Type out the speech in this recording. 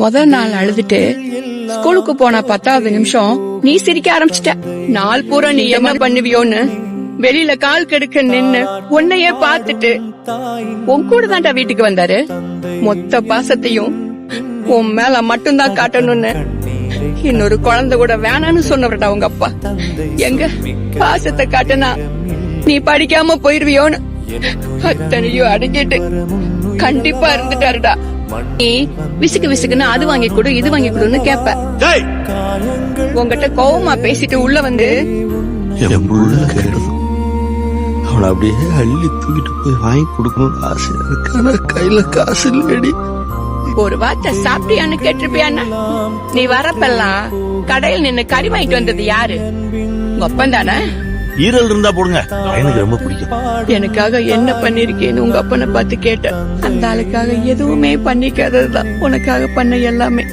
முதல் நாள் அழுதுட்டு ஸ்கூலுக்கு போன 10வது நிமிஷம் நீ சிரிக்க ஆரம்பிச்சிட்ட. நாள் பூரா நீ என்ன பண்ணுவியோன்னு வெளியில கால் கெடுக்க நின்னு உன்னையே பாத்துட்டு உன் கூட தான்டா வீட்டுக்கு வந்தாரு. மொத்த பாசத்தையும் உன் மேல மட்டும்தான் காட்டணும்னு இன்னொரு குழந்தை கூட வேணான்னு சொன்னவரடா உங்க அப்பா. எங்க பாசத்தை காட்டுனா நீ படிக்காம போயிருவியோன்னு அத்தனையும் அடங்கிட்டு கண்டிப்பா இருந்துட்டாருடா. நீ விசுக்கு விசுக்குன்னு அது வாங்கி கொடு இது வாங்கி கொடுன்னு கேப்ப. உங்ககிட்ட கோவமா பேசிட்டு உள்ள வந்து அவளை அப்படியே அள்ளி தூக்கிட்டு போய் வாங்கி கொடுக்கணும்னு ஆசை இருக்கு. கையில காசு இல்லடி. ஒரு வார்த்தை சாப்பிட்டியான்னு கேட்டிருப்பியான்னா நீ வரப்பெல்லாம் கடையில் நின்னு கறி வாங்கிட்டு வந்தது யாரு? உங்க அப்பன் தானே? ஈரல் இருந்தா போடுங்க, எனக்கு ரொம்ப பிடிக்கும். எனக்காக என்ன பண்ணிருக்கேன்னு உங்க அப்பனை பார்த்து கேட்டேன். அந்த ஆளுக்காக எதுவுமே பண்ணிக்காததுதான் உனக்காக பண்ண எல்லாமே.